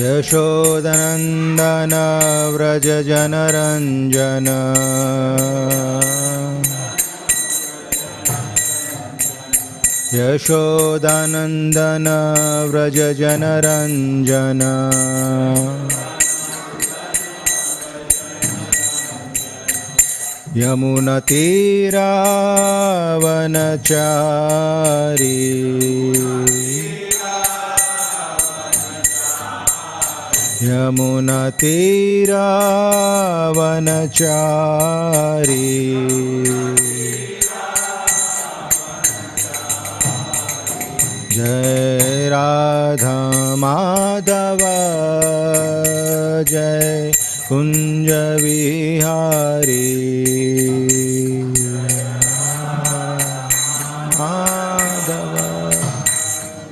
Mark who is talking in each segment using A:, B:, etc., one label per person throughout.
A: यशोदनन्दन व्रज जनरञ्जन यशोदानन्दन व्रज जनरञ्जन यमुनतीरावनचारी यमुनतीरावनचारी जय राधा माधव जय कुंज विहारी माधव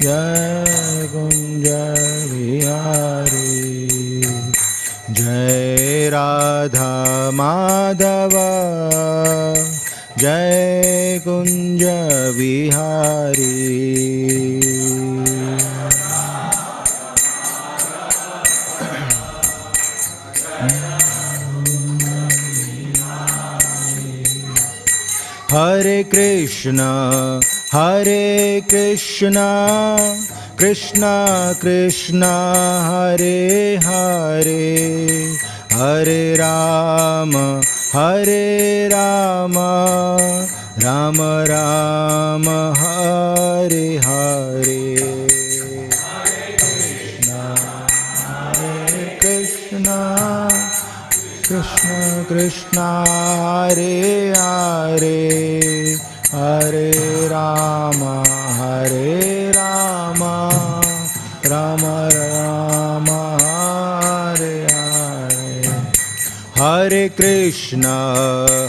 A: जय कुंज विहारी जय राधा माधव जय कुंज विहारी हरे कृष्णा कृष्णा कृष्णा हरे हरे हरे राम राम राम हरे हरे कृष्णा कृष्ण कृष्ण हरे हरे हरे राम राम राम हरे हरे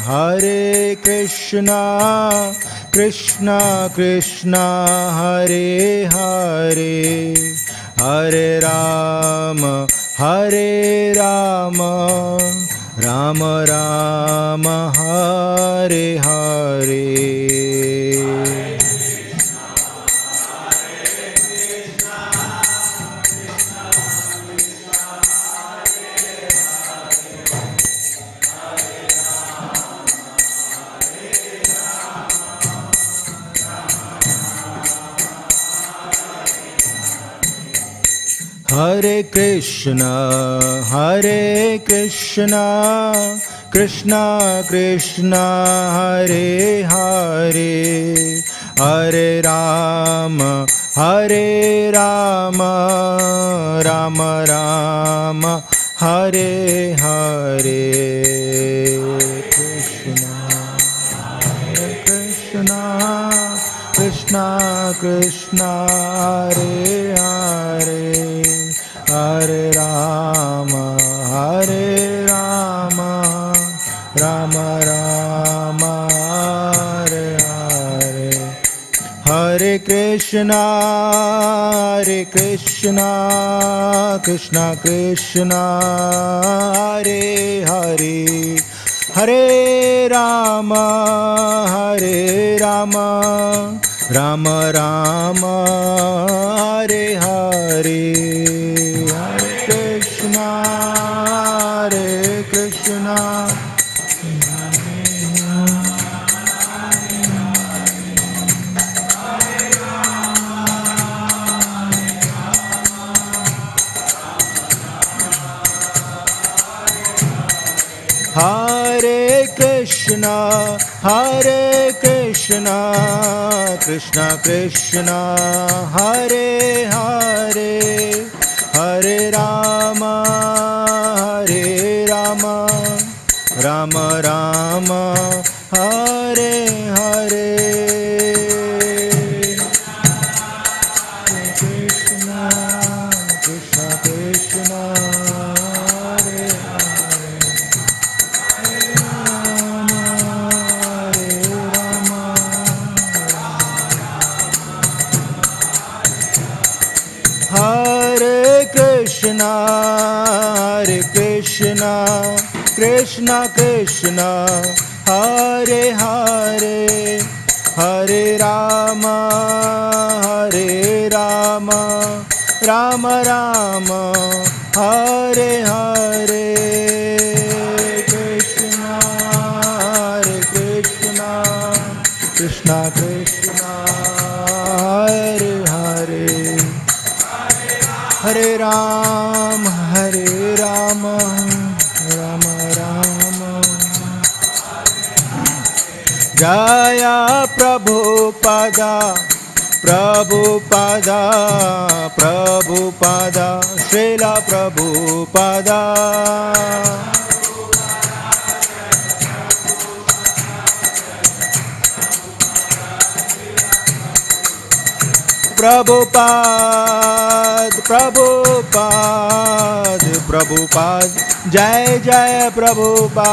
A: हरे कृष्णा कृष्ण कृष्ण हरे हरे हरे राम राम राम हरे हरे हरे कृष्णा कृष्ण कृष्ण हरे हरे हरे राम राम राम हरे हरे कृष्णा कृष्ण कृष्ण हरे हरे हरे राम राम राम हरे हरे हरे कृष्णा कृष्ण कृष्ण हरे हरे हरे राम राम राम हरे हरे हरे कृष्णा हरे Krishna Krishna Krishna Hare Hare Hare Ram Ram Ram Hare Hare Krishna Krishna Krishna Hare Hare Krishna Krishna, Krishna Krishna, Hare Hare, Hare Rama, Hare Rama, Rama Rama, Hare Hare. Krishna, Hare Krishna, Krishna Krishna, Hare Hare, Hare Ram, Hare Rama, Rama Rama. Jaya Prabhupada, Prabhupada, Prabhupada, Srila Prabhupada. Prabhupada, Prabhupada, Prabhupada, Jai Jai Prabhupada.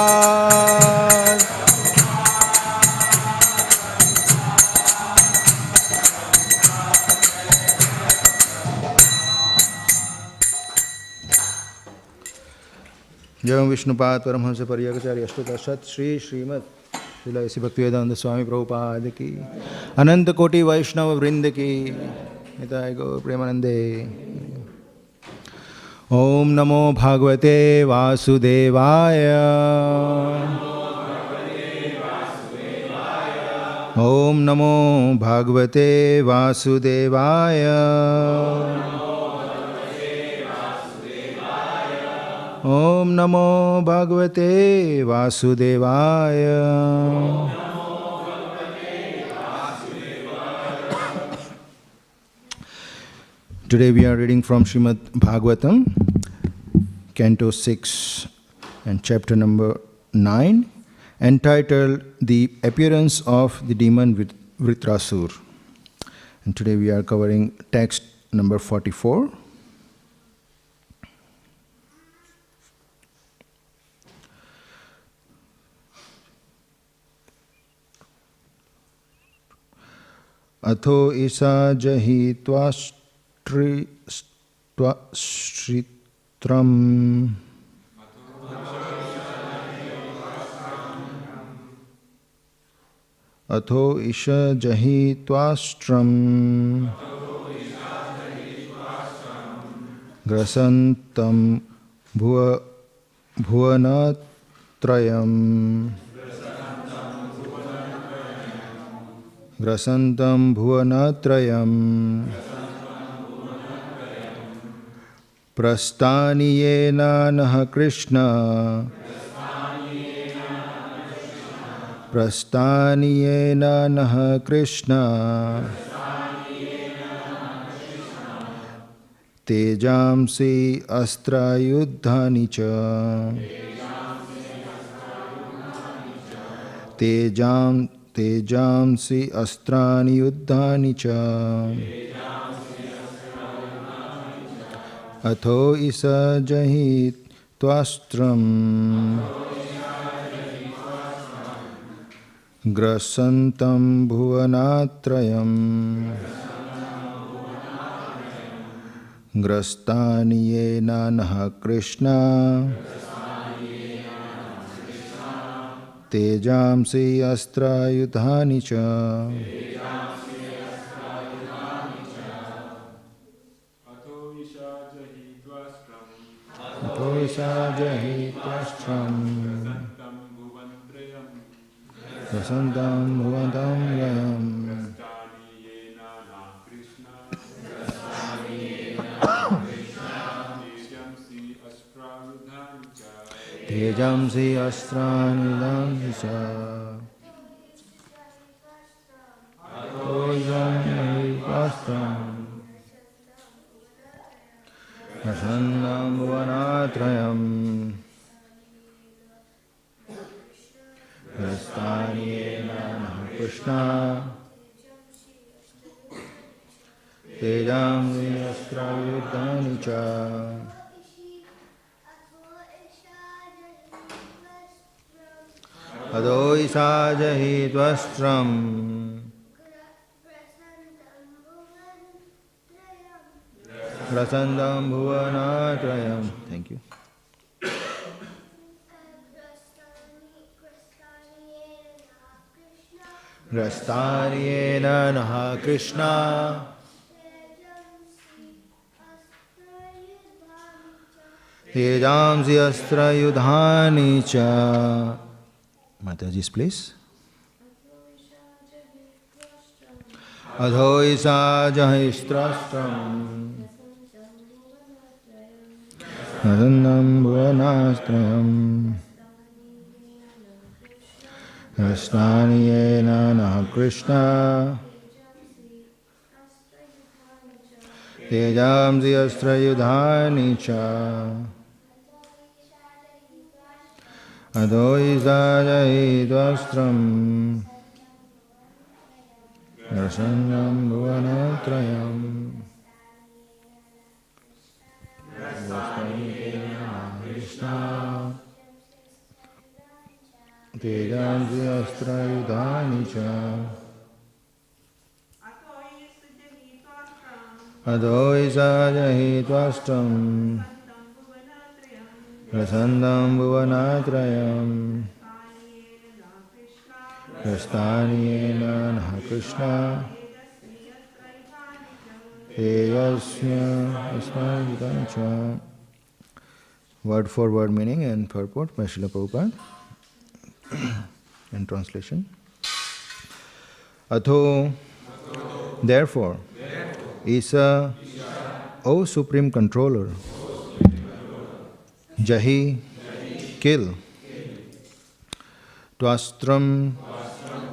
A: जय विष्णुपाद परमहंस परिव्राजकाचार्य अष्टोत्तर श्री श्रीमद श्री भक्तिवेदांत स्वामी प्रभुपाद की अनंत कोटि वैष्णव वृंद की निताय गौर प्रेमानंदे। ओम नमो भागवते वासुदेवाय, ओम नमो भागवते वासुदेवाय, ओम नमो भगवते वासुदेवाय। Today we are reading from Śrīmad Bhāgavatam, Canto 6 and chapter number 9, entitled The Appearance of the Demon Vritrasur. And today we are covering text number 44. अथो ईसा जहि त्वाश्रित्रम् अथो ईशा जहि त्वाष्ट्रम् ग्रसन्तं भुवनत्रयम् ग्रसन्तं भुवनत्रयम् प्रस्थानीयेन नः कृष्ण प्रस्थानीयेन नः कृष्ण तेजांसि अस्त्रयुद्धानि च तेजांसि अस्त्राणि युद्धानि च अथो ईश जहि त्वास्त्रम् ग्रसन्तं भुवनत्रयम् ग्रस्तानि येन नः कृष्ण तेजांसि अस्त्रयुद्धानि च अथो ईशा जहि त्वाष्ट्रम् ग्रसन्तं भुवनत्रयम् तेजांसि अस्त्राणि युद्धानि च अथो ईशा जहि त्वाष्ट्रम् ग्रसन्तं भुवनत्रयम् ग्रस्तानि येन नः कृष्ण तेजांसि अस्त्रयुद्धानि च अथो ईशा जहि त्वस्त्रम् ग्रसन्तं भुवनत्रयम्। Thank you. Rastanyena naha Krishna Tejamsi astra yudhani cha. Mataji's place. Adhoisa jahistrastram Nadandam bhuvanastrayam Rastanyena naha Krishna Tejamsi astra yudhani cha Adhoisa jahidvastram Rasanyam bhuvanatrayam Krishna Tejamsi astra yudhani cha Adhoisa jahidvastram Rasandam bhuvanatrayam Rastanyena naha Krishna Tejasya asmayudancha. Word for word meaning and purport by Srila Prabhupada. In translation. Atho, therefore, Isa, O Supreme Controller, Jahi, kill, Twastram,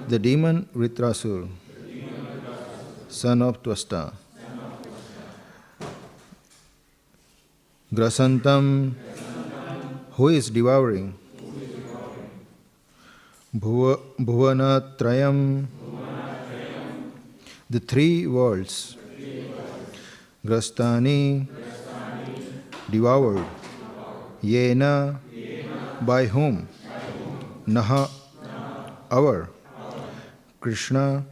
A: the demon Vritrasur, son of Twasta, Grasantam, who is devouring, Bhuvanatrayam, the three worlds, Grastani, devoured, Yena, by whom, Naha, our, Krishna,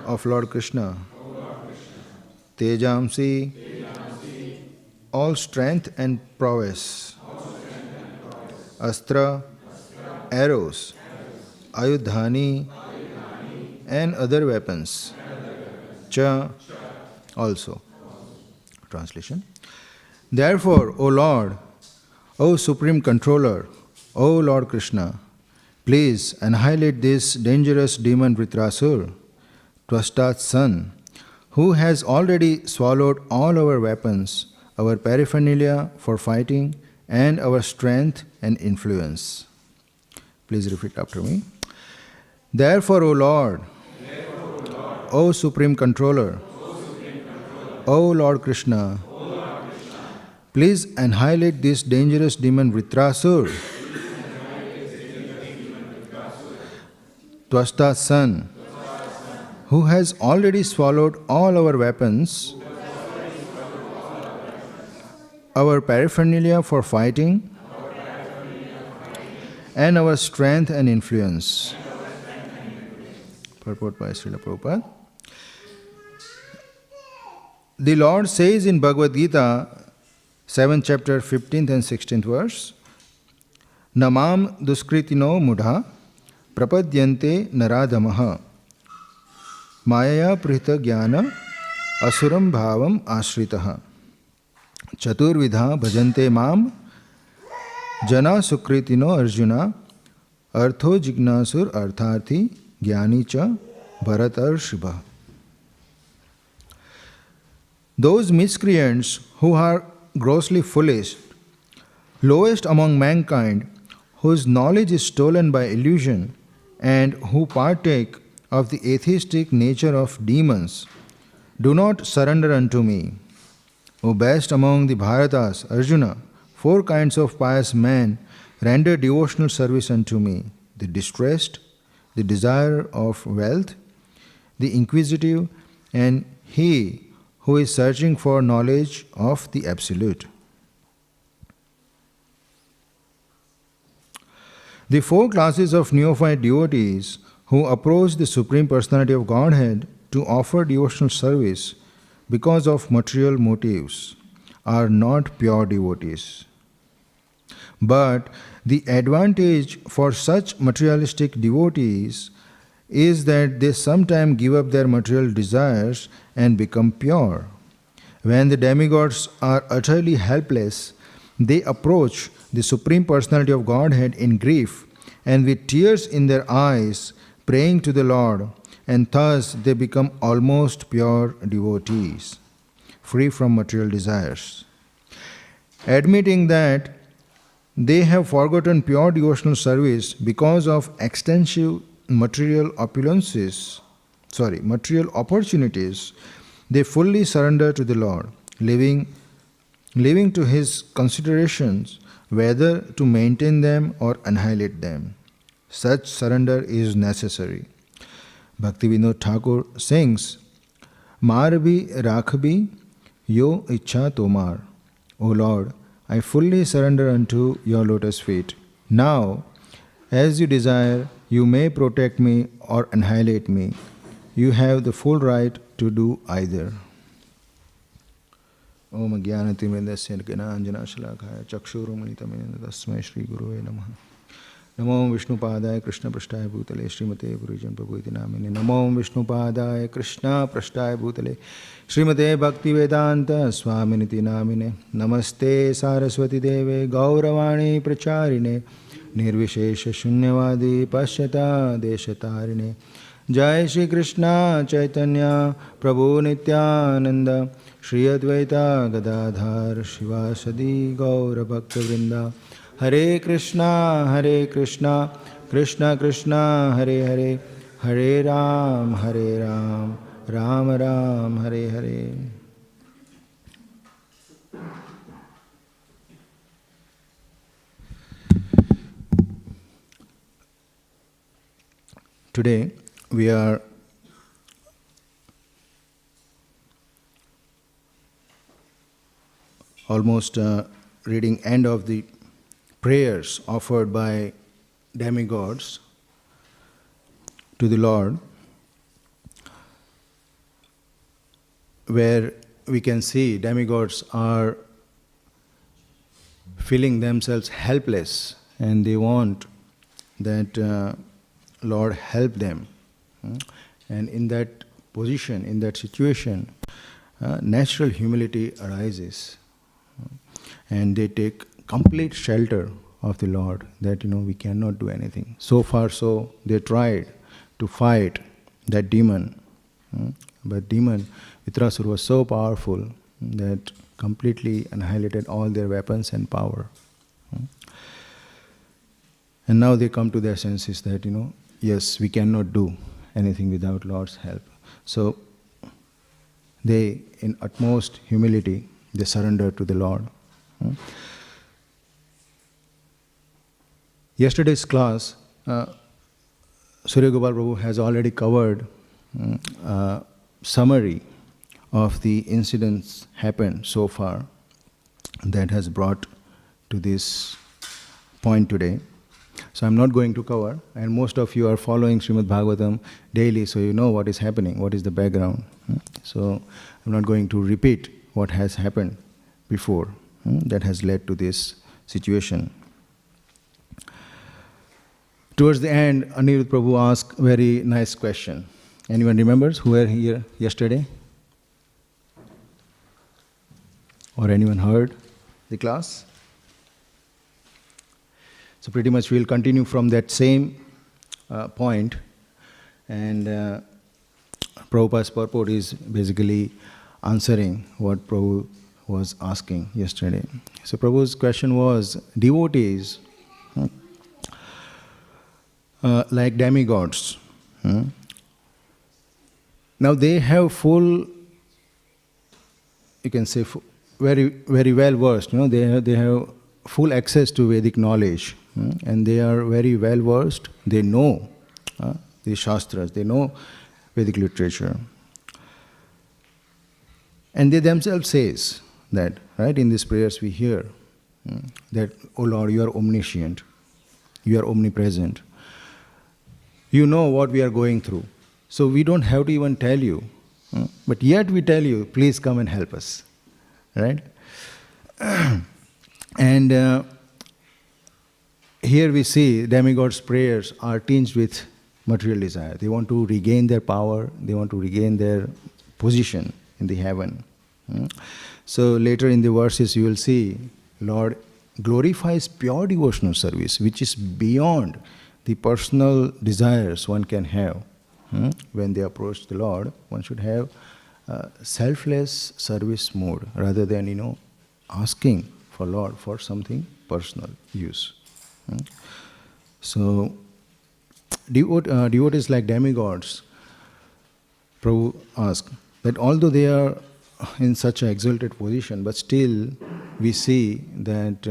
A: of Lord Krishna, Tejamsi, all strength and prowess, Astra, arrows, Ayudhani, and other weapons, Cha, also. Translation. Therefore, O Lord, O Supreme Controller, O Lord Krishna, please annihilate this dangerous demon Vritrasur, Twasta's son, who has already swallowed all our weapons, our paraphernalia for fighting, and our strength and influence. Please repeat after me. Therefore, O Lord, O Supreme Controller, O Lord Krishna, please annihilate this dangerous demon Vritrasur, Twasta's son, who has already swallowed all our weapons, our paraphernalia for fighting, and our strength and influence. Purport by Srila Prabhupada. The Lord says in Bhagavad Gita, 7th chapter, 15th and 16th verse, Namam duskritino mudha prapadyante naradamaha Maya prita jnana asuram bhavam ashritaha Chaturvidha bhajante mam jana sukritino arjuna artho jignasur artharthi jnani cha bharatar shibha. Those miscreants who are grossly foolish, lowest among mankind, whose knowledge is stolen by illusion, and who partake of the atheistic nature of demons, do not surrender unto me. O best among the Bharatas, Arjuna, 4 kinds of pious men render devotional service unto me: the distressed, the desire of wealth, the inquisitive, and he who is searching for knowledge of the Absolute. The 4 classes of neophyte devotees who approach the Supreme Personality of Godhead to offer devotional service because of material motives are not pure devotees. But the advantage for such materialistic devotees is that they sometimes give up their material desires and become pure. When the demigods are utterly helpless, they approach the Supreme Personality of Godhead in grief and with tears in their eyes, praying to the Lord, and thus they become almost pure devotees, free from material desires. Admitting that they have forgotten pure devotional service because of extensive material opportunities, they fully surrender to the Lord, leaving to His considerations whether to maintain them or annihilate them. Such surrender is necessary. Bhaktivedanta Thakur sings, Marbi Rakhbi Yo Ichha Tomar. O Lord, I fully surrender unto your lotus feet. Now, as you desire, you may protect me or annihilate me. You have the full right to do either. Om Jnanatimindasya Gyananjana Shalakaya Chakshurumanitamina Tasmai Shri Guruve Namaha. Namo Vishnu Padaya Krishna Prasthaya Bhutale Srimate Purijan Prabhuti Namine. Namo Vishnu Padaya Krishna Prasthaya Bhutale Srimate Bhaktivedanta Swaminiti Namine. Namaste Saraswati Deve Gauravani Pracharine Nirvishesha Shunyavadi Pashyata Deshatarine. Jai Shri Krishna Chaitanya Prabhu Nityananda Shri Advaita Gadadhar Shivasadi Gaura Bhaktivinoda. Hare Krishna, Krishna Krishna, Hare Hare, Hare Ram, Ram Ram, Hare Hare. Today we are almost reading end of the prayers offered by demigods to the Lord, where we can see demigods are feeling themselves helpless and they want that Lord help them. And in that position, in that situation, natural humility arises. And they take complete shelter of the Lord, that we cannot do anything. So far so they tried to fight that demon, but demon Vitrasura was so powerful that completely annihilated all their weapons and power. And now they come to their senses that yes, we cannot do anything without Lord's help. So they, in utmost humility, they surrender to the Lord. Yesterday's class, Surya Gopal Prabhu has already covered summary of the incidents happened so far that has brought to this point today. So I'm not going to cover, and most of you are following Śrīmad Bhāgavatam daily, so you know what is happening, what is the background. So I'm not going to repeat what has happened before that has led to this situation. Towards the end, Anirudh Prabhu asked a very nice question. Anyone remembers who were here yesterday? Or anyone heard the class? So pretty much we'll continue from that same point. And Prabhupada's purport is basically answering what Prabhu was asking yesterday. So Prabhu's question was, devotees like demigods, now they have full, you can say, very, very well versed. They have full access to Vedic knowledge, and they are very well versed. They know the Shastras, they know Vedic literature. And they themselves says that, right, in these prayers we hear that, O Lord, you are omniscient, you are omnipresent. You know what we are going through. So we don't have to even tell you. But yet we tell you, please come and help us. Right? And here we see demigods' prayers are tinged with material desire. They want to regain their power, they want to regain their position in the heaven. So later in the verses you will see Lord glorifies pure devotional service, which is beyond the personal desires one can have. When they approach the Lord, one should have selfless service mode rather than asking for Lord for something personal use. So devotees like demigods, Prabhu asked that although they are in such an exalted position, but still we see that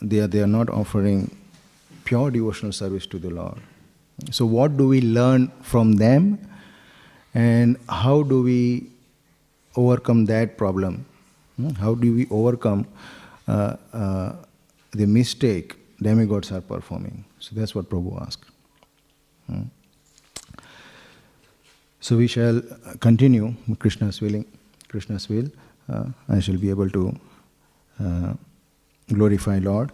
A: they are not offering pure devotional service to the Lord. So what do we learn from them, and how do we overcome that problem? How do we overcome the mistake demigods are performing? So that's what Prabhu asked. So we shall continue, Krishna's willing. Krishna's will, I shall be able to glorify Lord.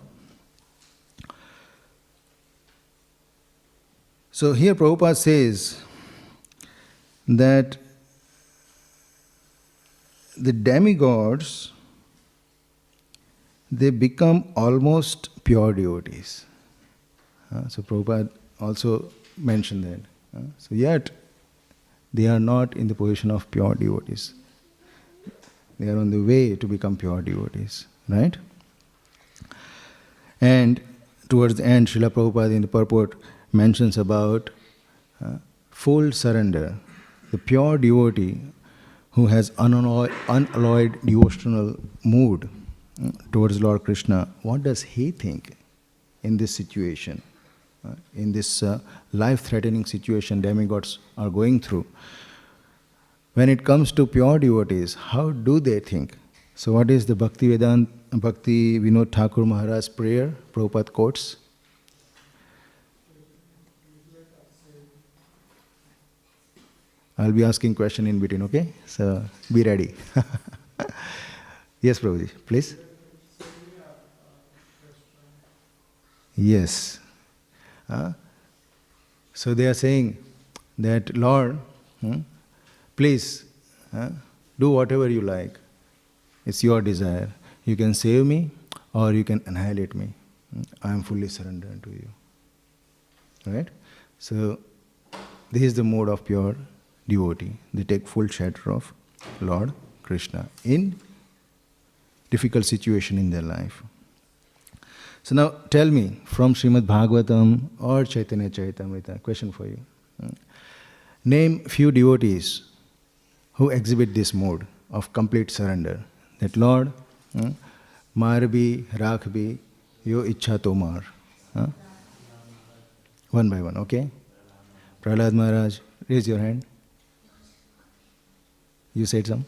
A: So here Prabhupada says that the demigods, they become almost pure devotees. So Prabhupada also mentioned that. So yet, they are not in the position of pure devotees. They are on the way to become pure devotees, right? And towards the end, Srila Prabhupada in the purport mentions about full surrender. The pure devotee who has unalloyed devotional mood towards Lord Krishna, what does he think in this situation? In this life-threatening situation demigods are going through. When it comes to pure devotees, how do they think? So what is the Bhaktivedanta, Bhakti Vinod Thakur Maharaj's prayer? Prabhupada quotes. I'll be asking question in between, okay? So be ready. Yes, Prabhuji, please. Yes. So they are saying that, Lord, please do whatever you like. It's your desire. You can save me or you can annihilate me. I am fully surrendered to you. Right? So this is the mode of pure devotee. They take full shelter of Lord Krishna in difficult situation in their life. So now tell me, from Śrīmad Bhāgavatam or Chaitanya Charitamrita, question for you. Name few devotees who exhibit this mode of complete surrender. That Lord, maar bhi, rakh bhi, yo ichha to maar. One by one, okay? Prahlad Maharaj, raise your hand. You said some?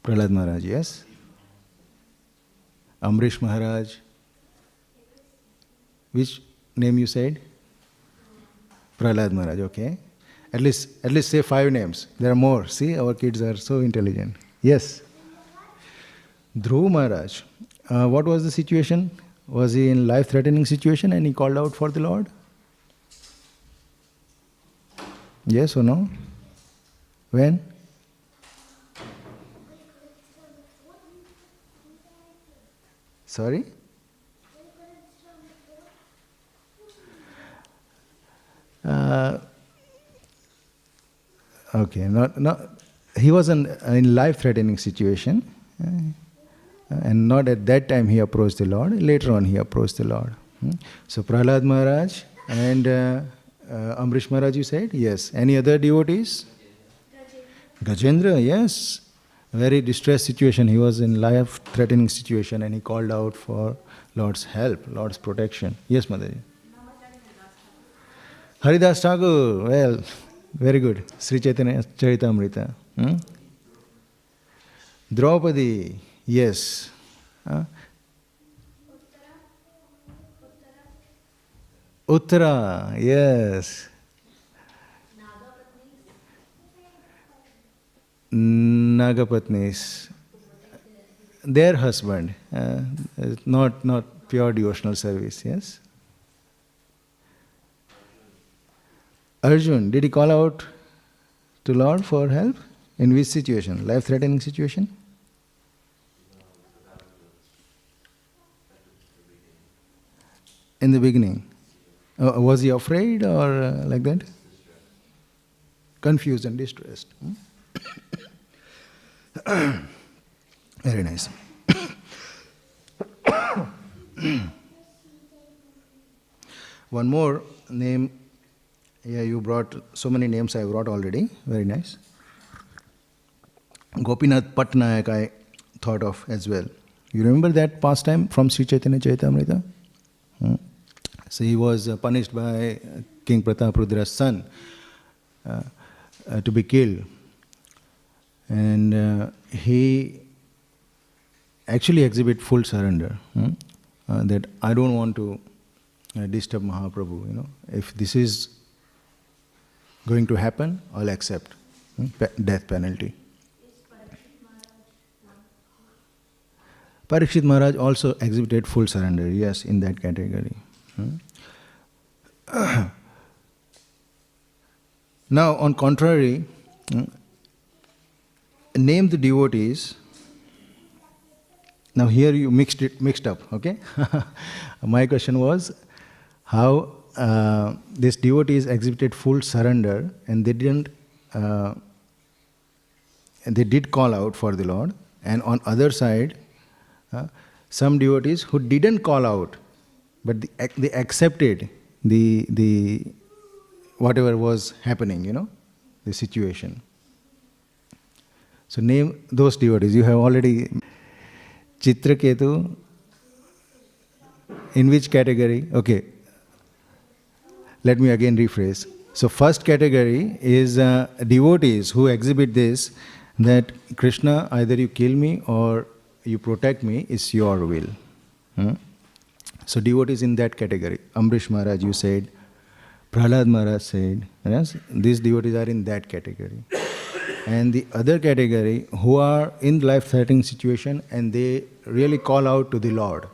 A: Prahlad Maharaj, yes? Amrish Maharaj. Which name you said? Prahlad Maharaj, okay. At least say 5 names. There are more. See, our kids are so intelligent. Yes. Dhruv Maharaj. What was the situation? Was he in life-threatening situation and he called out for the Lord? Yes or no? When? Sorry? Okay, he was in life-threatening situation, and not at that time he approached the Lord. Later on he approached the Lord. So Prahlad Maharaj and Amrish Maharaj, you said? Yes. Any other devotees? Gajendra, yes. Very distressed situation. He was in life-threatening situation and he called out for Lord's help, Lord's protection. Yes, Mataji. Haridas Thakur, well, very good. Sri Chaitanya Charitamrita. Draupadi, yes. Uttara, yes. Nagapatnis, their husband, not pure devotional service, yes. Arjun, did he call out to Lord for help? In which situation? Life-threatening situation? In the beginning. Was he afraid or like that? Confused and distressed. Very nice. One more name. Yeah, you brought so many names I brought already. Very nice. Gopinath Patnaik I thought of as well. You remember that pastime from Sri Chaitanya Charitamrita? So he was punished by King Prataparudra's son to be killed. And he actually exhibit full surrender. That I don't want to disturb Mahaprabhu. If this is going to happen, I'll accept death penalty. Parikshit Maharaj also exhibited full surrender, yes, in that category. Now, on contrary, name the devotees. Now here you mixed up, okay? My question was how these devotees exhibited full surrender and they did call out for the Lord, and on other side, some devotees who didn't call out, but they accepted the whatever was happening, the situation. So name those devotees. You have already Chitraketu. In which category? Okay. Let me again rephrase. So first category is devotees who exhibit this, that Krishna, either you kill me or you protect me, is your will. So devotees in that category. Ambrish Maharaj, you said. Prahlad Maharaj said. Yes? These devotees are in that category. And the other category who are in life-threatening situation and they really call out to the Lord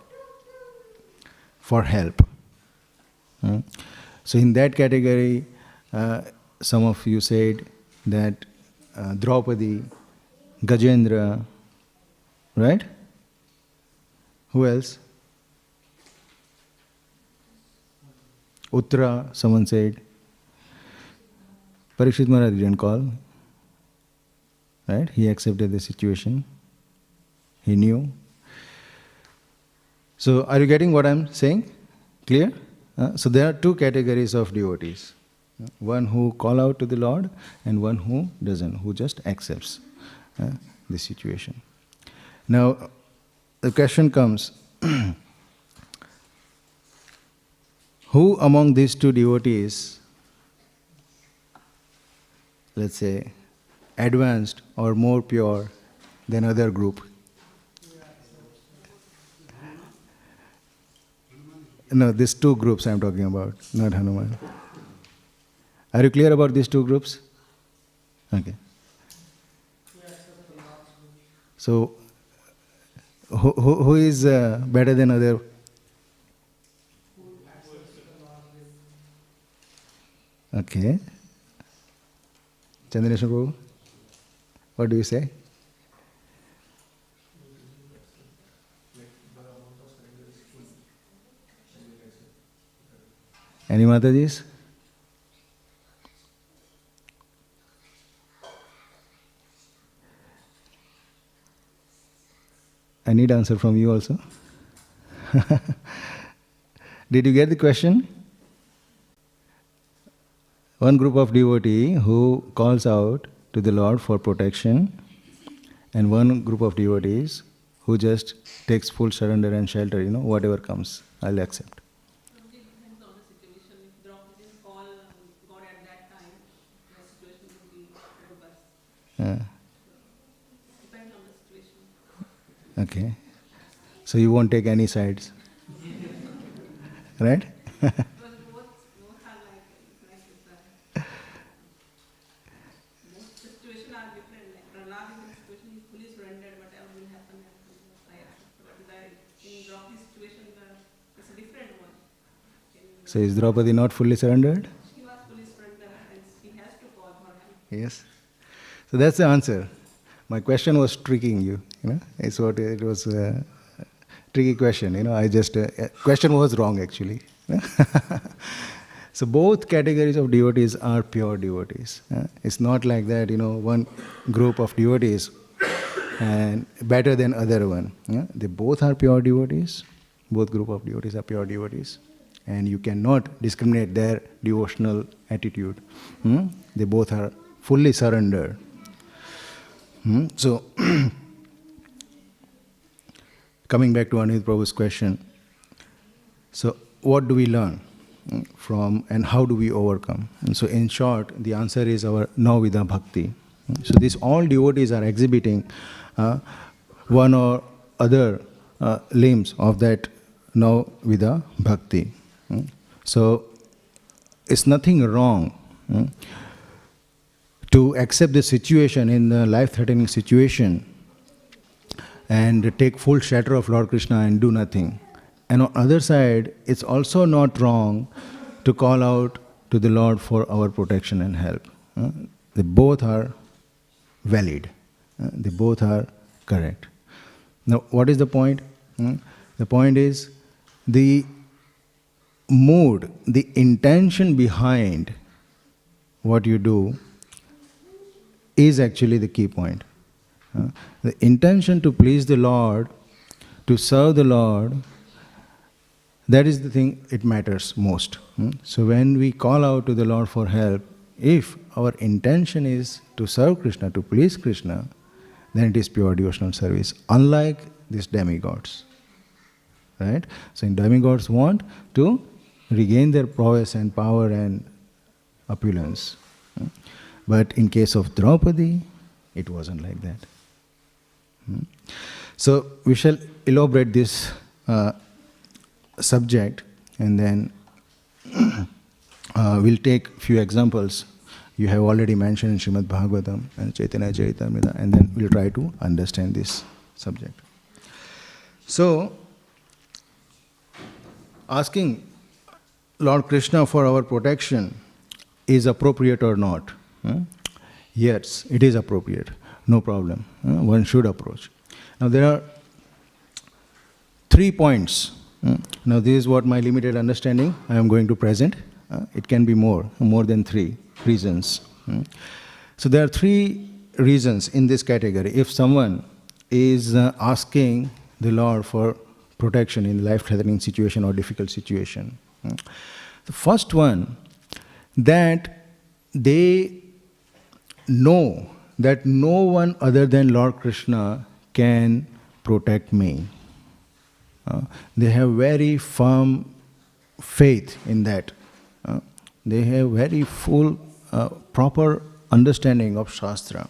A: for help. So in that category, some of you said that Draupadi, Gajendra, right? Who else? Uttara, someone said. Parikshit Maharaj didn't call. Right? He accepted the situation. He knew. So are you getting what I'm saying? Clear? So there are two categories of devotees. One who call out to the Lord and one who doesn't, who just accepts the situation. Now, the question comes, who among these two devotees, let's say, advanced or more pure than other group? No, these two groups I'm talking about, not Hanuman. Are you clear about these two groups? Okay. So, who is better than other? Okay. Chandreshwar Prabhu, what do you say? Any Matajis? I need answer from you also. Did you get the question? One group of devotee who calls out to the Lord for protection, and one group of devotees who just takes full surrender and shelter, whatever comes, I'll accept.
B: It depends on the situation. If Draupadi didn't call God at that time, the situation would be robust. Depends on the situation.
A: Okay. So you won't take any sides. Right?
B: Because both are like this. Most situations are different. Like Prahlad in the situation, he fully surrendered, whatever will happen. I accept. But in Draupadi's situation, it's a different one.
A: So is Draupadi not fully surrendered?
B: She was fully surrendered.
A: Yes. So that's the answer. My question was tricking you. It's what it was. A tricky question. I just question was wrong actually. So both categories of devotees are pure devotees. It's not like that. One group of devotees and better than other one. They both are pure devotees. Both group of devotees are pure devotees, and you cannot discriminate their devotional attitude. They both are fully surrendered. So, coming back to Anil Prabhu's question, so what do we learn from and how do we overcome? And so in short, the answer is our Navida Bhakti. So these all devotees are exhibiting one or other limbs of that Navida Bhakti. So it's nothing wrong to accept the situation in the life-threatening situation and take full shelter of Lord Krishna and do nothing. And on the other side, it's also not wrong to call out to the Lord for our protection and help. They both are valid. They both are correct. Now, what is the point? The point is the mood, the intention behind what you do is actually the key point. The intention to please the Lord, to serve the Lord, that is the thing it matters most. So when we call out to the Lord for help, if our intention is to serve Krishna, to please Krishna, then it is pure devotional service, unlike these demigods. Right? So demigods want to regain their prowess and power and opulence. But in case of Draupadi, it wasn't like that. So we shall elaborate this subject, and then we'll take few examples you have already mentioned in Śrīmad Bhāgavatam and Chaitanya Charitamrita, and then we'll try to understand this subject. So, asking Lord Krishna for our protection is appropriate or not? Yes, it is appropriate. No problem. One should approach. Now there are 3 points. Now this is what my limited understanding I am going to present. It can be more than 3 reasons. So there are 3 reasons in this category. If someone is asking the Lord for protection in life-threatening situation or difficult situation. The first one, that they know that no one other than Lord Krishna can protect me. They have very firm faith in that. They have very full, proper understanding of Shastra.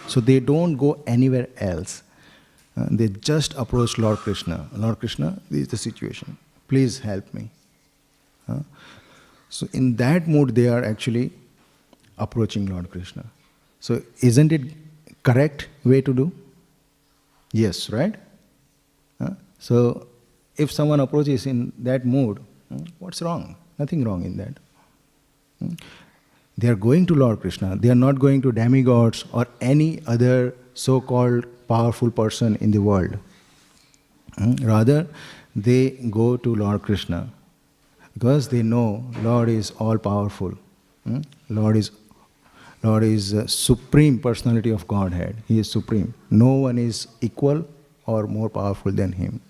A: So they don't go anywhere else. They just approach Lord Krishna. Lord Krishna, this is the situation. Please help me. So in that mood, they are actually approaching Lord Krishna. So isn't it correct way to do? Yes, right? So if someone approaches in that mood, what's wrong? Nothing wrong in that. They are going to Lord Krishna. They are not going to demigods or any other so-called powerful person in the world. Rather, they go to Lord Krishna because they know Lord is all-powerful. Lord is supreme personality of Godhead. He is supreme. No one is equal or more powerful than him.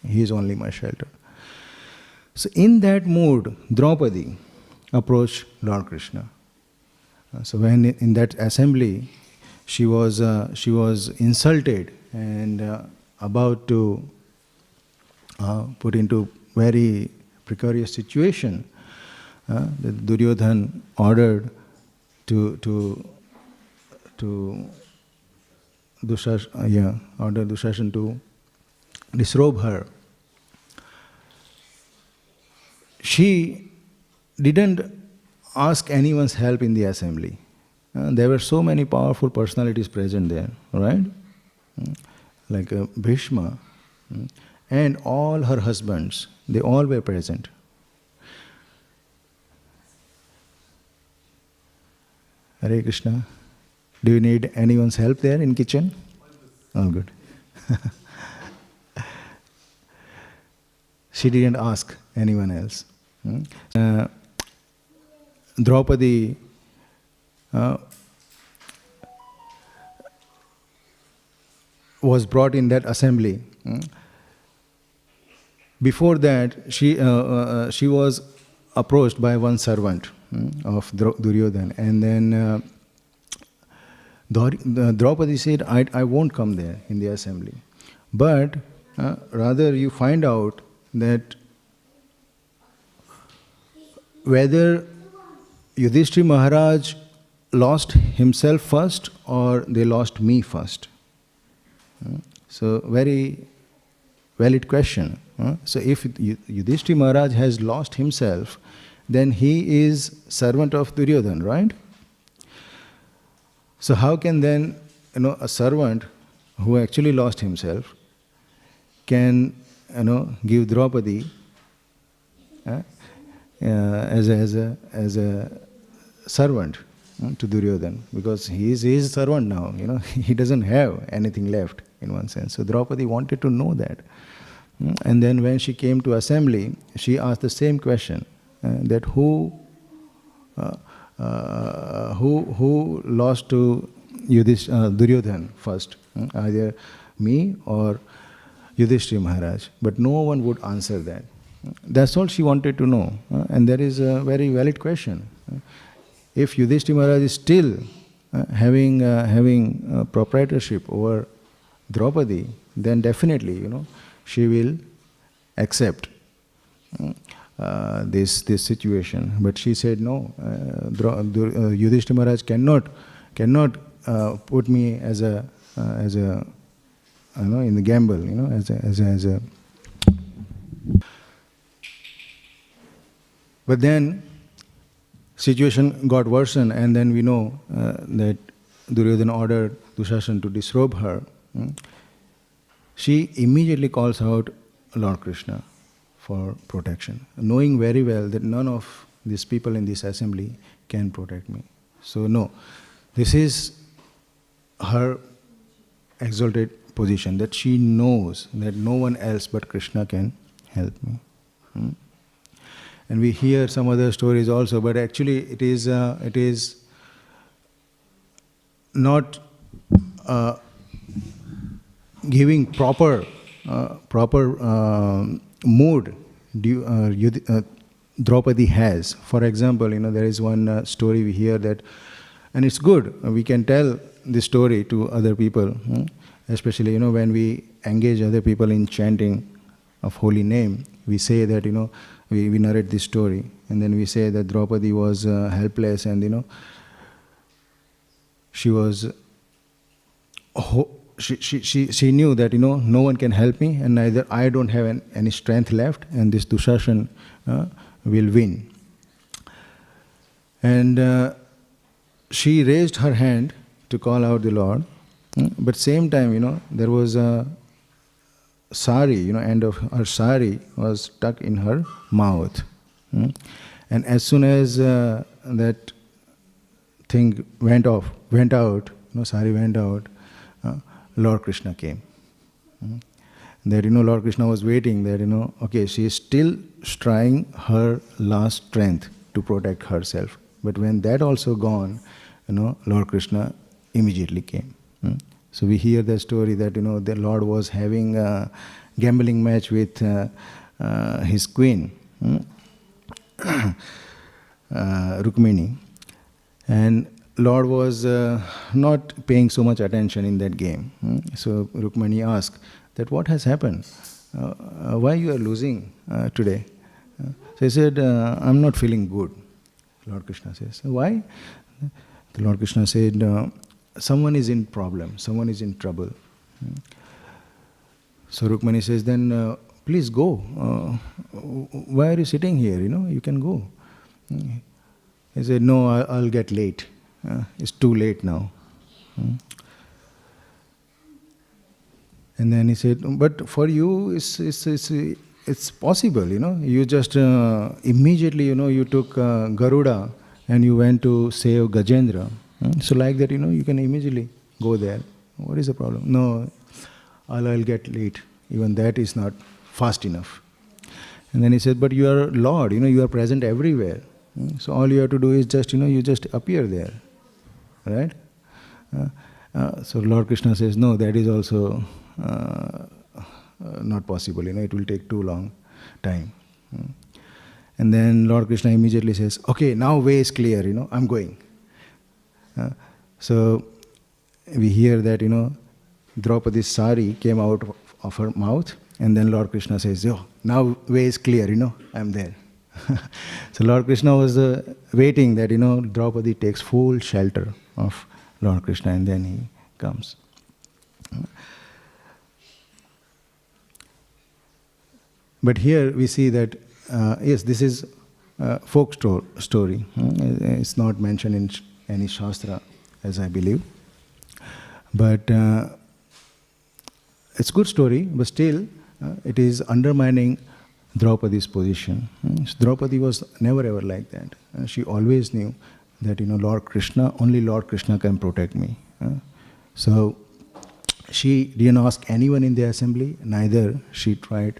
A: He is only my shelter. So in that mood, Draupadi approached Lord Krishna. So when in that assembly, she was insulted and about to put into very precarious situation. The Duryodhan ordered ordered Dushashan to disrobe her. She didn't ask anyone's help in the assembly. There were so many powerful personalities present there, right? Like Bhishma and all her husbands, they all were present. Hare Krishna. Do you need anyone's help there in kitchen? All good. She didn't ask anyone else. Draupadi was brought in that assembly. Before that, she was approached by one servant of Duryodhana, and then Draupadi said, I won't come there in the assembly. But rather you find out that whether Yudhishthira Maharaj lost himself first or they lost me first. So very valid question. So if Yudhishthira Maharaj has lost himself, then he is servant of Duryodhana, right? So how can then a servant who actually lost himself can give Draupadi as a servant to Duryodhana, because he is his servant now. He doesn't have anything left in one sense. So Draupadi wanted to know that, and then when she came to assembly, she asked the same question: that who lost to Duryodhana first, either me or Yudhishthira Maharaj? But no one would answer that. That's all she wanted to know, and that is a very valid question. If Yudhishthira Maharaj is still having proprietorship over Draupadi, then definitely, she will accept this situation. But she said no. Yudhishthira Maharaj cannot put me as a in the gamble, as a. But then situation got worsened, and then we know that Duryodhana ordered Dushasana to disrobe her. She immediately calls out Lord Krishna for protection, knowing very well that none of these people in this assembly can protect me. So no, this is her exalted position, that she knows that no one else but Krishna can help me. And we hear some other stories also, but actually it is not giving proper mood Draupadi has. For example, there is one story we hear that, and it's good, we can tell this story to other people, especially when we engage other people in chanting of holy name. We say that we narrate this story, and then we say that Draupadi was helpless, and she was she knew that no one can help me, and neither I don't have any strength left, and this Dushasana will win. And she raised her hand to call out the Lord, but same time there was a sari, end of her sari was stuck in her mouth. And as soon as that thing went out, sari went out, Lord Krishna came. That Lord Krishna was waiting, that okay, she is still trying her last strength to protect herself. But when that also gone, Lord Krishna immediately came. So we hear the story that the Lord was having a gambling match with his queen, Rukmini, and Lord was not paying so much attention in that game. So Rukmini asked that what has happened? Why you are losing today? So he said, I'm not feeling good. Lord Krishna says, why? The Lord Krishna said, someone is in problem, someone is in trouble. So Rukmini says, then please go. Why are you sitting here? You can go. He said, no, I'll get late. It's too late now. And then he said, but for you, it's possible, You just immediately, you took Garuda and you went to save Gajendra. So like that, you can immediately go there. What is the problem? No, I'll get late. Even that is not fast enough. And then he said, but you are Lord, you are present everywhere. So all you have to do is just, you just appear there. Right? So Lord Krishna says, no, that is also not possible. It will take too long time. And then Lord Krishna immediately says, okay, now way is clear, I'm going. So we hear that, Draupadi's sari came out of her mouth, and then Lord Krishna says, oh, now way is clear, I'm there. So Lord Krishna was waiting that, Draupadi takes full shelter of Lord Krishna, and then he comes. But here we see that, yes, this is folk story. It's not mentioned in any Shastra, as I believe. But it's a good story, but still it is undermining Draupadi's position. Draupadi was never ever like that. She always knew that, only Lord Krishna can protect me. So she didn't ask anyone in the assembly, neither she tried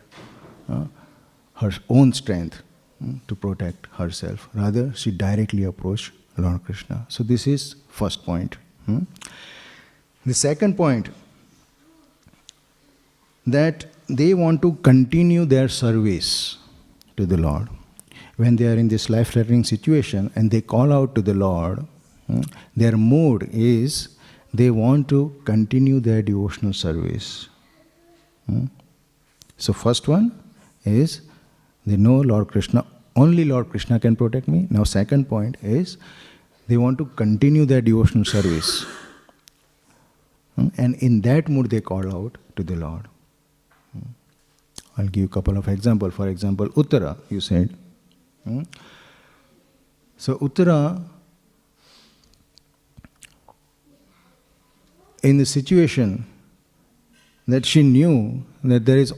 A: her own strength to protect herself. Rather, she directly approached Lord Krishna. So this is first point. The second point, that they want to continue their service to the Lord. When they are in this life-threatening situation and they call out to the Lord, their mood is they want to continue their devotional service. So first one is they know Lord Krishna, only Lord Krishna can protect me. Now second point is they want to continue their devotional service. And in that mood they call out to the Lord. I'll give you a couple of examples. For example, Uttara, you said. So Uttara, in the situation that she knew that there is,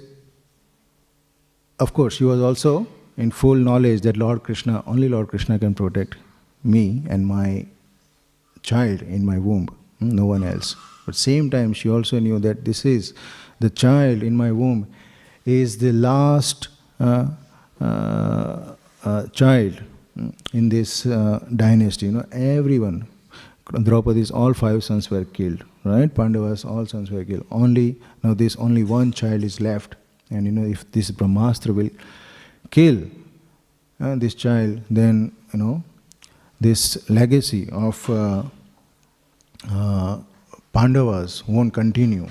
A: of course, she was also in full knowledge that Lord Krishna, only Lord Krishna can protect me and my child in my womb, no one else. But same time, she also knew that this is the child in my womb is the last child in this dynasty. Everyone, Draupadi's all 5 sons were killed, right? Pandavas, all sons were killed. Only one child is left. And if this Brahmastra will kill this child, then this legacy of Pandavas won't continue.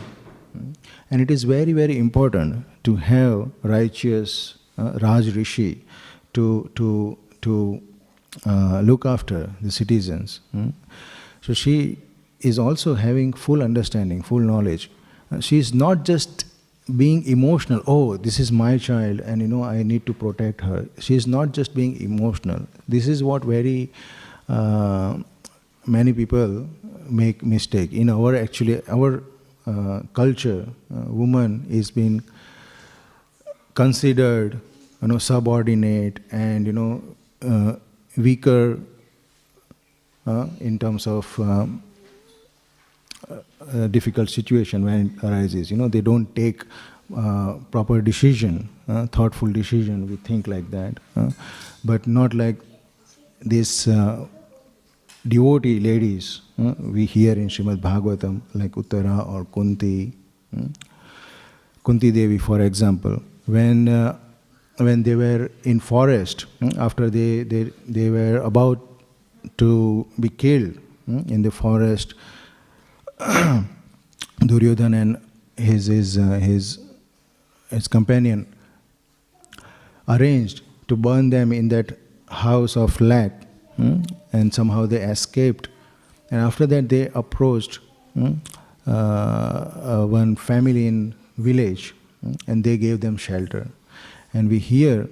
A: And it is very, very important to have righteous Raj Rishi to look after the citizens. So she is also having full understanding, full knowledge. She is not just being emotional, oh, this is my child and I need to protect her. She is not just being emotional. This is what very many people make mistake. In our culture, woman is being considered subordinate and weaker in terms of difficult situation when it arises. They don't take proper decision, thoughtful decision. We think like that, but not like these devotee ladies we hear in Śrīmad Bhāgavatam, like Uttara or Kunti. Kunti Devi, for example, when they were in forest, after they were about to be killed in the forest, Duryodhana and his companion arranged to burn them in that house of lac, and somehow they escaped. And after that they approached one family in village, and they gave them shelter. And we hear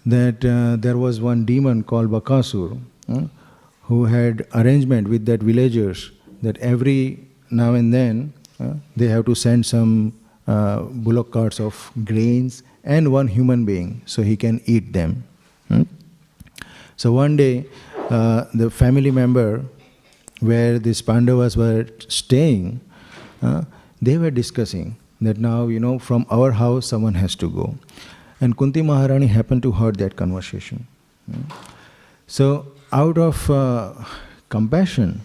A: that there was one demon called Bakasur who had arrangement with that villagers that every now and then they have to send some bullock carts of grains and one human being so he can eat them. So one day the family member where these Pandavas were staying, they were discussing that now, from our house someone has to go. And Kunti Maharani happened to heard that conversation. So out of compassion,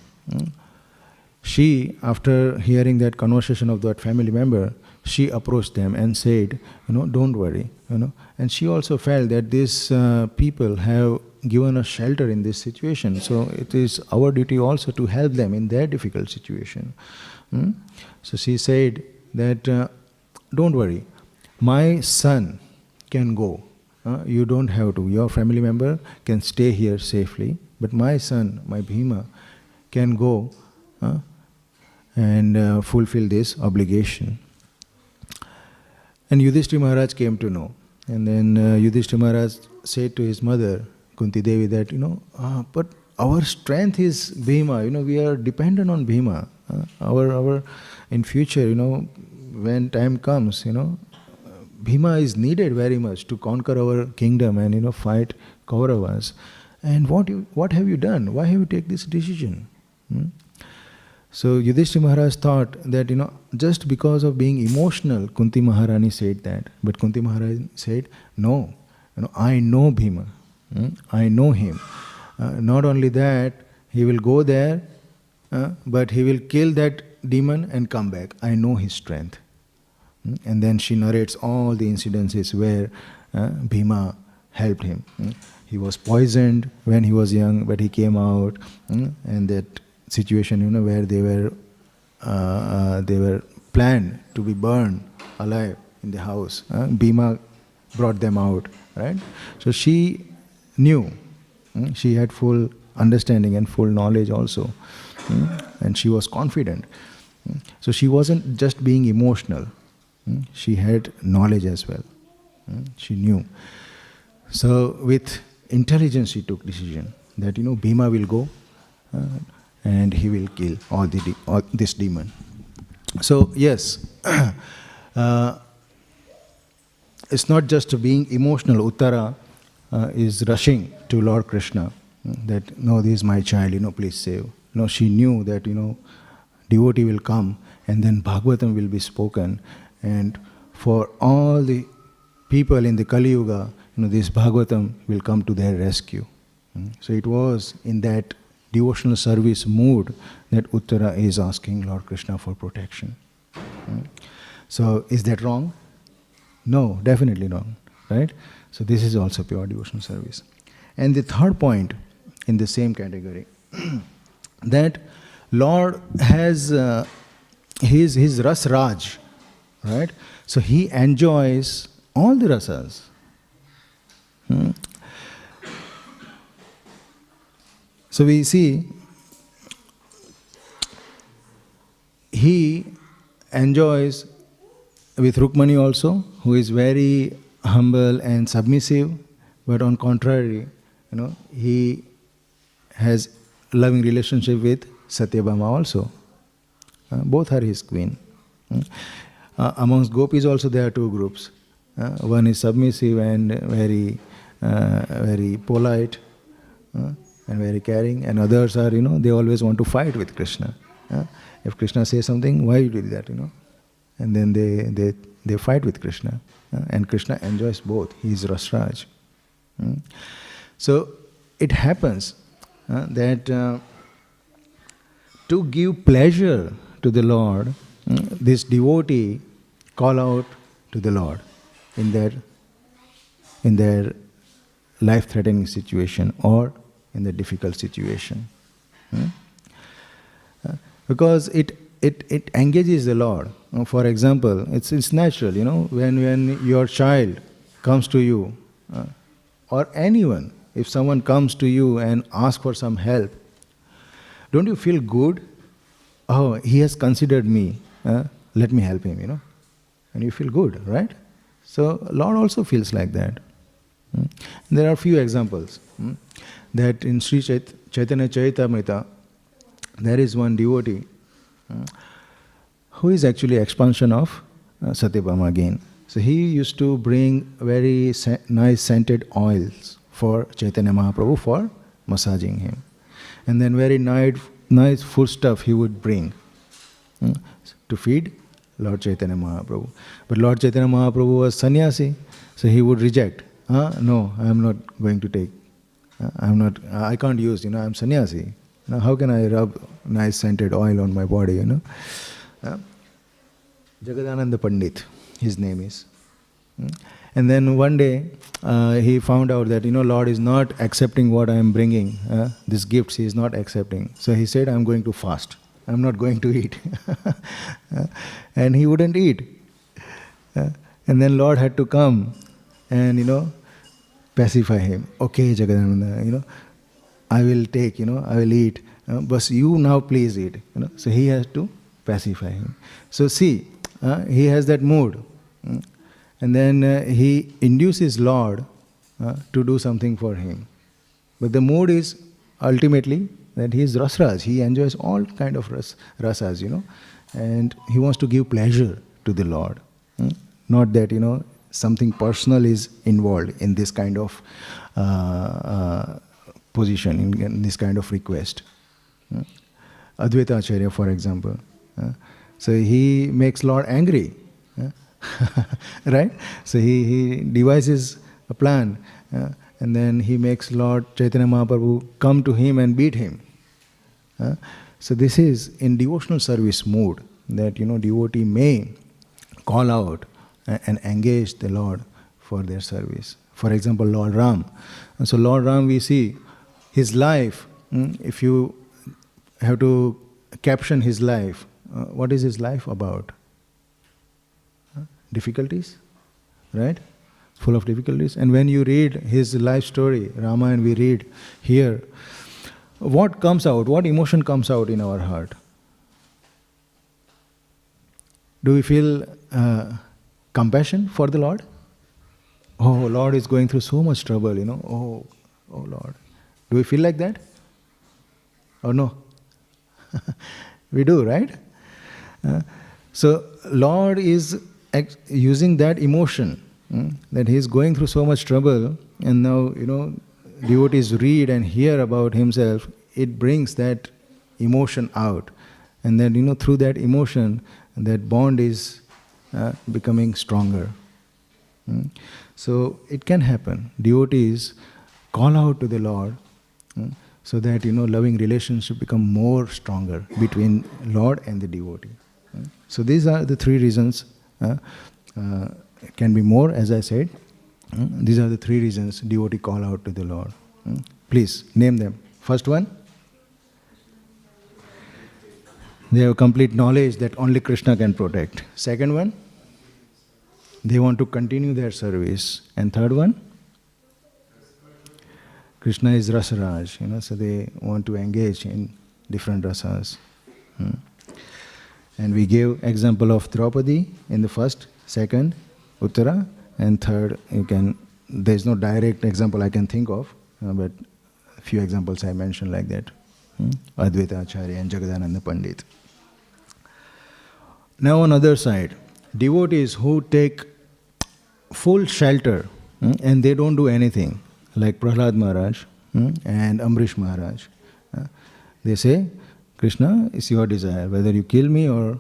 A: she, after hearing that conversation of that family member, she approached them and said, don't worry, And she also felt that these people have given us shelter in this situation, so it is our duty also to help them in their difficult situation. So she said that, don't worry, my son can go. You don't have to. Your family member can stay here safely, but my son, my Bhima, can go and fulfill this obligation. And Yudhishthira Maharaj came to know. And then Yudhishthira Maharaj said to his mother, Kunti Devi, that, but our strength is Bhima, we are dependent on Bhima. Our in future, when time comes, Bhima is needed very much to conquer our kingdom and, fight Kauravas. And what have you done? Why have you taken this decision? So Yudhishthira Maharaj thought that, just because of being emotional, Kunti Maharani said that. But Kunti Maharani said, no, I know Bhima. I know him. Not only that, he will go there, but he will kill that demon and come back. I know his strength. And then she narrates all the incidences where Bhima helped him. He was poisoned when he was young, but he came out, and that situation, where they were planned to be burned alive in the house. Bhima brought them out, right? So she knew. She had full understanding and full knowledge also. And she was confident. So she wasn't just being emotional. She had knowledge as well. She knew. So with intelligence she took decision that, Bhima will go and he will kill all this demon. So yes, it's not just being emotional. Uttara is rushing to Lord Krishna that, no, this is my child, please save. No, she knew that, devotee will come and then Bhagavatam will be spoken, and for all the people in the Kali Yuga, this Bhagavatam will come to their rescue. So it was in that devotional service mood that Uttara is asking Lord Krishna for protection. So is that wrong? No, definitely wrong, right? So this is also pure devotional service. And the third point in the same category, that Lord has his Ras Raj, right? So he enjoys all the rasas. So we see he enjoys with Rukmani also, who is very humble and submissive, but on contrary, he has loving relationship with Satyabhama also. Both are his queen. Amongst gopis also there are two groups. One is submissive and very polite and very caring, and others are, they always want to fight with Krishna. If Krishna says something, why you do that, And then they fight with Krishna. And Krishna enjoys both. He is Rasraj. So it happens that to give pleasure to the Lord, this devotee call out to the Lord in their life-threatening situation or in the difficult situation. Because it engages the Lord. For example, it's natural, when your child comes to you, or anyone, if someone comes to you and asks for some help, don't you feel good? Oh, he has considered me, let me help him, And you feel good, right? So Lord also feels like that. There are few examples. That in Sri Chaitanya Charitamrita, there is one devotee who is actually expansion of Satyabhama again. So he used to bring very nice scented oils for Chaitanya Mahaprabhu for massaging him. And then very nice food stuff he would bring to feed Lord Chaitanya Mahaprabhu. But Lord Chaitanya Mahaprabhu was sannyasi, so he would reject. No, I am not going to take. I can't use, I'm sannyasi. How can I rub nice scented oil on my body, Jagadananda Pandit, his name is. And then one day, he found out that, Lord is not accepting what I am bringing. These gifts he is not accepting. So he said, I am going to fast. I am not going to eat. And he wouldn't eat. And then Lord had to come and, pacify him. Okay, Jagadananda, I will take, I will eat. But you now please eat. So he has to pacify him. So see, he has that mood. And then he induces Lord to do something for him. But the mood is ultimately that he is rasraj. He enjoys all kind of rasas, and he wants to give pleasure to the Lord. Not that, something personal is involved in this kind of position, in this kind of request. Advaita-acharya, for example. So he makes Lord angry. Right? So he devises a plan, and then he makes Lord Chaitanya Mahaprabhu come to him and beat him. So this is in devotional service mood that devotee may call out and engage the Lord for their service. For example, Lord Ram. So Lord Ram, we see his life. If you have to caption his life, what is his life about? Difficulties, right? Full of difficulties. And when you read his life story, Ramayana, we read here, what comes out, what emotion comes out in our heart? Do we feel compassion for the Lord? Oh, Lord is going through so much trouble, Oh, Lord. Do we feel like that? Or no? We do, right? So Lord is using that emotion, that he is going through so much trouble, and now, devotees read and hear about himself, it brings that emotion out. And then, through that emotion, that bond is becoming stronger. So it can happen. Devotees call out to the Lord so that, loving relationship become more stronger between Lord and the devotee. So these are the three reasons. It can be more, as I said. These are the three reasons devotee call out to the Lord. Please name them. First one, they have complete knowledge that only Krishna can protect. Second one, they want to continue their service. And third one, Krishna is Rasaraj, so they want to engage in different rasas. And we gave example of Draupadi in the first, second, Uttara, and third, there's no direct example I can think of, but a few examples I mentioned like that. Advaita-acharya and Jagadananda Pandit. Now on other side, devotees who take full shelter and they don't do anything, like Prahlad Maharaj and Amrish Maharaj. They say, Krishna, it's your desire, whether you kill me or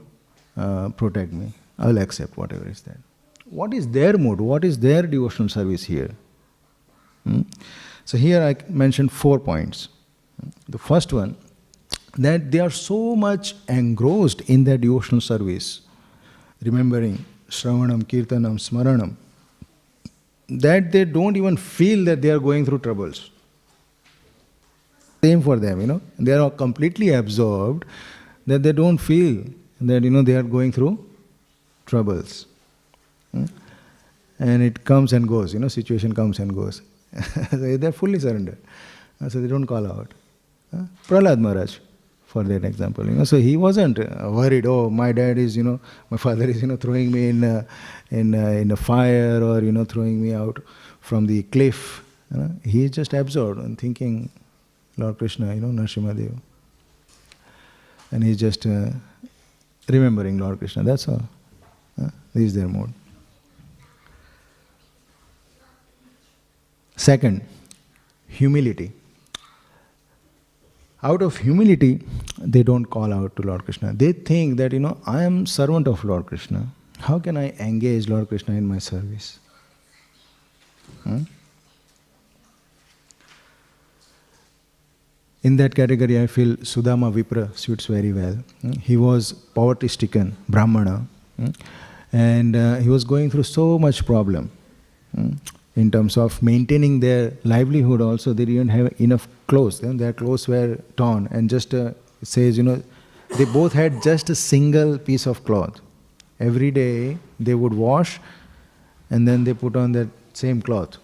A: protect me, I will accept whatever is there. What is their mood? What is their devotional service here? So here I mentioned 4 points. The first one, that they are so much engrossed in their devotional service, remembering Shravanam, Kirtanam, Smaranam, that they don't even feel that they are going through troubles. Same for them, they are completely absorbed that they don't feel that, they are going through troubles. And it comes and goes, situation comes and goes. They are fully surrendered. So they don't call out. Prahlad Maharaj, for that example, so he wasn't worried, oh, my dad is, my father is, throwing me in a fire or, throwing me out from the cliff. He is just absorbed and thinking, Lord Krishna, Narasimha. And he's just remembering Lord Krishna, that's all. This is their mode. Second, humility. out of humility, they don't call out to Lord Krishna. They think that, I am servant of Lord Krishna. How can I engage Lord Krishna in my service? In that category, I feel Sudama Vipra suits very well. He was poverty-stricken, Brahmana, and he was going through so much problem. In terms of maintaining their livelihood also, they didn't have enough clothes. Their clothes were torn, and just it says, they both had just a single piece of cloth. Every day they would wash, and then they put on that same cloth,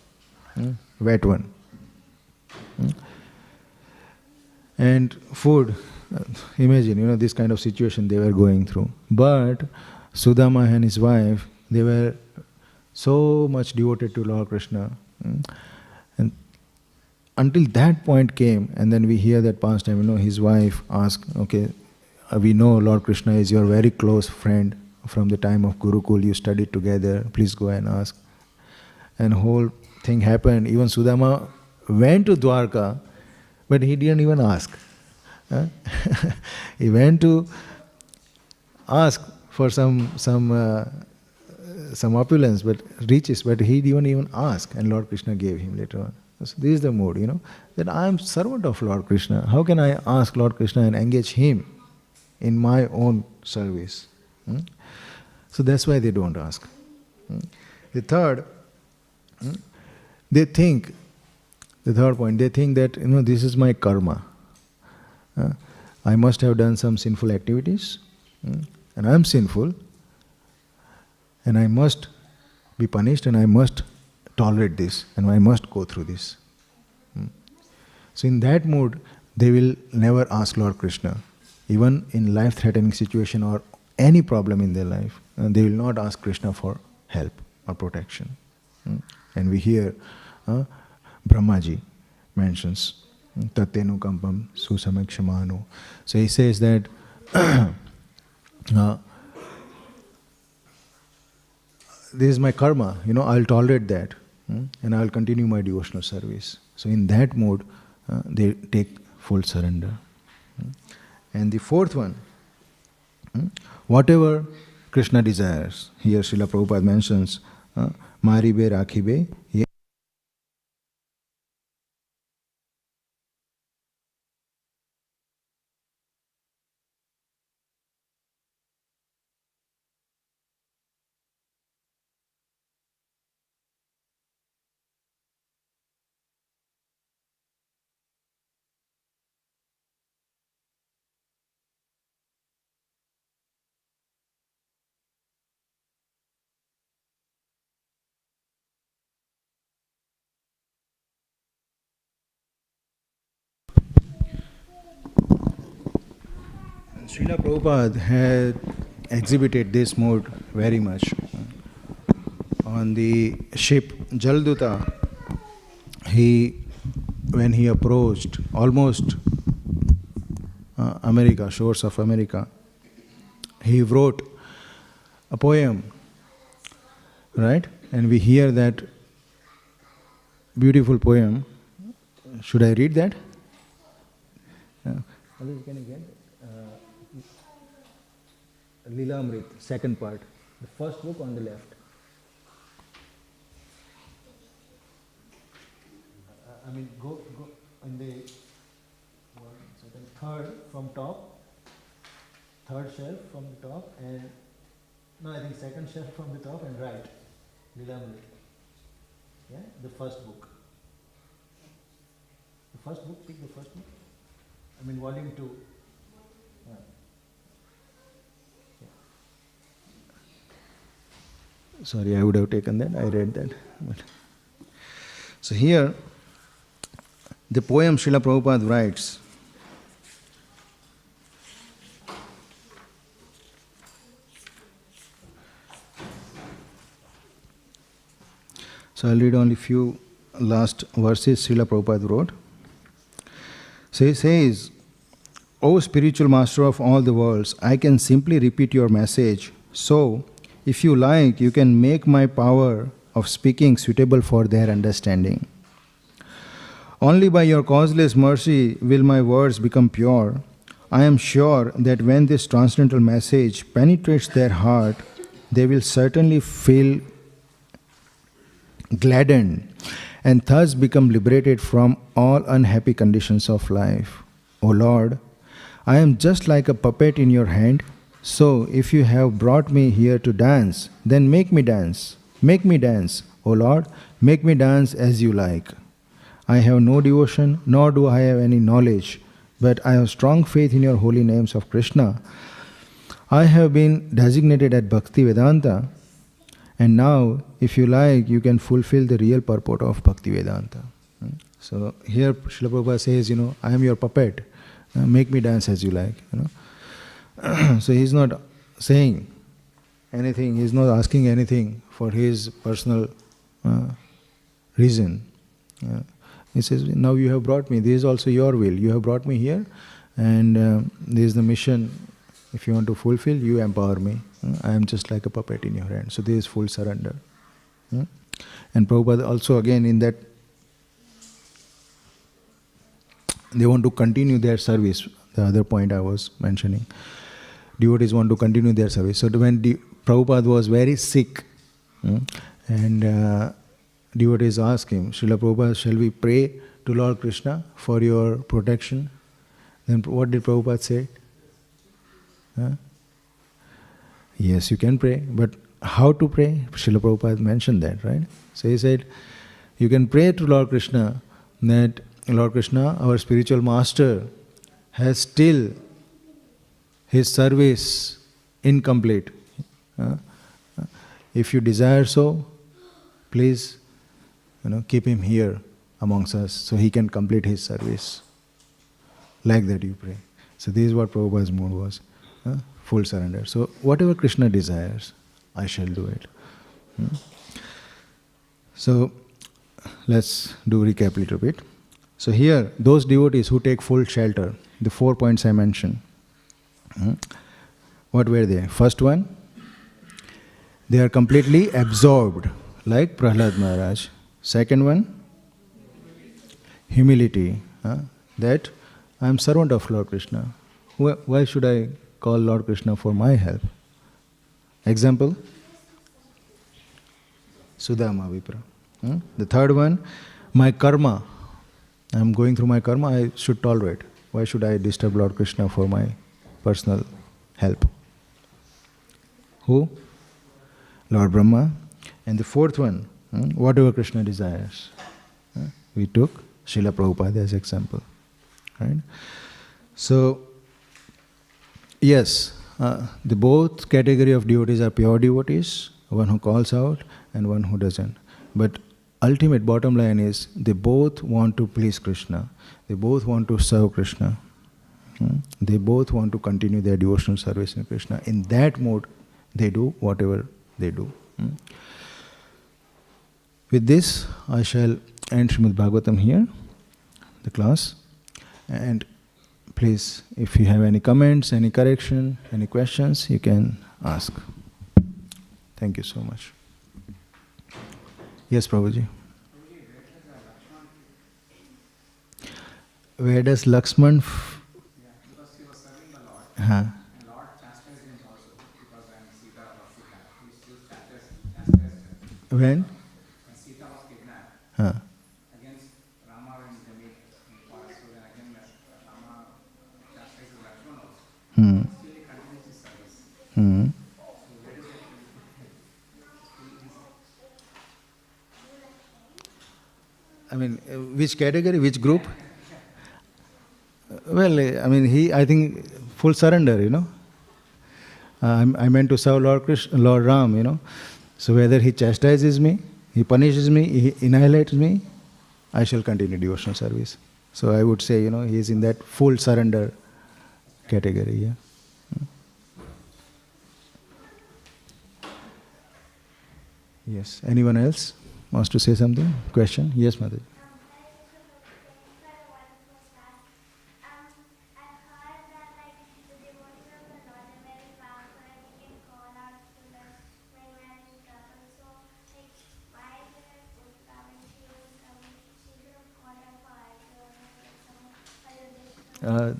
A: wet one. And food, imagine, this kind of situation they were going through. But Sudama and his wife, they were so much devoted to Lord Krishna. And until that point came, and then we hear that pastime, his wife asked, okay, we know Lord Krishna is your very close friend from the time of Gurukul, you studied together, please go and ask. And whole thing happened. Even Sudama went to Dwarka, but he didn't even ask. He went to ask for some opulence, but riches, but he didn't even ask, and Lord Krishna gave him later on. So this is the mood, that I am servant of Lord Krishna. How can I ask Lord Krishna and engage him in my own service? So that's why they don't ask. The third point, they think that, this is my karma. I must have done some sinful activities, and I am sinful, and I must be punished, and I must tolerate this, and I must go through this. So in that mood, they will never ask Lord Krishna, even in life-threatening situation or any problem in their life, and they will not ask Krishna for help or protection. And we hear Brahmaji mentions Tattenu Kampam Susamekshamano. So he says that this is my karma, I'll tolerate that, and I'll continue my devotional service. So in that mode, they take full surrender. And the fourth one, whatever Krishna desires, here Srila Prabhupada mentions, Maribe Rakhibe, Srila Prabhupada had exhibited this mode very much. On the ship Jalduta, when he approached almost America, shores of America, he wrote a poem, right? And we hear that beautiful poem. Should I read that? Can you get Lilamrit, second part, the first book on the left. Go in the third from top, third shelf from the top, and second shelf from the top and right, Lilamrit. Yeah, the first book. The first book, pick the first book. Volume 2. Yeah. Sorry, I would have taken that, I read that. So here, the poem Srila Prabhupada writes, so I'll read only few last verses Srila Prabhupada wrote. So he says, O spiritual master of all the worlds, I can simply repeat your message. So, if you like, you can make my power of speaking suitable for their understanding. Only by your causeless mercy will my words become pure. I am sure that when this transcendental message penetrates their heart, they will certainly feel gladdened and thus become liberated from all unhappy conditions of life. O Lord, I am just like a puppet in your hand, so if you have brought me here to dance, then make me dance. Make me dance, O Lord, make me dance as you like. I have no devotion, nor do I have any knowledge, but I have strong faith in your holy names of Krishna. I have been designated at Bhaktivedanta, and now, if you like, you can fulfill the real purport of Bhaktivedanta. So here Srila Prabhupada says, I am your puppet. Make me dance as you like. So he's not saying anything, he's not asking anything for his personal reason. He says, now you have brought me, this is also your will. You have brought me here, and this is the mission. If you want to fulfill, you empower me. I am just like a puppet in your hand. So this is full surrender. And Prabhupada also again in that, they want to continue their service. The other point I was mentioning. Devotees want to continue their service. So when Prabhupada was very sick, and devotees asked him, Srila Prabhupada, shall we pray to Lord Krishna for your protection? Then what did Prabhupada say? Yes, you can pray, but how to pray? Srila Prabhupada mentioned that, right? So he said, you can pray to Lord Krishna that, Lord Krishna, our spiritual master, has still his service incomplete. If you desire so, please keep him here amongst us so he can complete his service. Like that you pray. So this is what Prabhupada's mood was. Full surrender. So whatever Krishna desires, I shall do it. So let's do recap a little bit. So here, those devotees who take full shelter, the 4 points I mentioned, what were they? First one, they are completely absorbed, like Prahlad Maharaj. Second one, humility, that I am servant of Lord Krishna. Why should I call Lord Krishna for my help? Example, Sudama Vipra. The third one, my karma. I am going through my karma, I should tolerate. Why should I disturb Lord Krishna for my personal help? Who? Lord Brahma. And the fourth one, whatever Krishna desires. We took Srila Prabhupada as example. Right? So, yes, the both category of devotees are pure devotees, one who calls out and one who doesn't. But ultimate bottom line is they both want to please Krishna. They both want to serve Krishna. They both want to continue their devotional service in Krishna. In that mode, they do whatever they do. With this, I shall end Śrīmad Bhāgavatam here, the class. And please, if you have any comments, any correction, any questions, you can ask. Thank you so much. Yes, Prabhuji. Where does Lakshman?
C: Because he was serving the Lord. And Lord chastised him also. Because when Sita was kidnapped, he still chastised him.
A: When?
C: When Sita was kidnapped. Against Rama and Jami in forest. So then again Rama chastised Lakshman also. Still he continues his service. So where is it?
A: I mean, which category, which group? Well, I mean, I think, full surrender, I meant to serve Lord Krishna, Lord Ram, So whether he chastises me, he punishes me, he annihilates me, I shall continue devotional service. So I would say, he is in that full surrender category, yeah. Yes. Anyone else wants to say something? Question? Yes, Mother.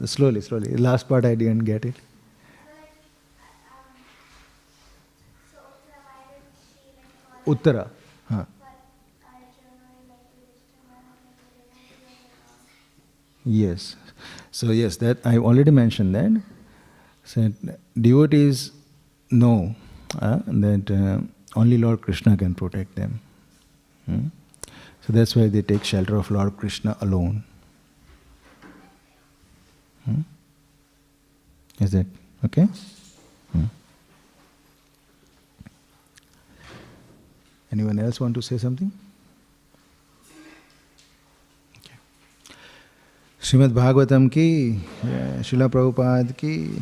A: Slowly, slowly. Last part I didn't get it. Uttara. Huh. Yes. So yes, that I already mentioned that. So devotees know that only Lord Krishna can protect them. Hmm? So that's why they take shelter of Lord Krishna alone. Hmm? Is that okay? Hmm. Anyone else want to say something? Okay. Śrīmad Bhāgavatam ki, Srila Prabhupada ki.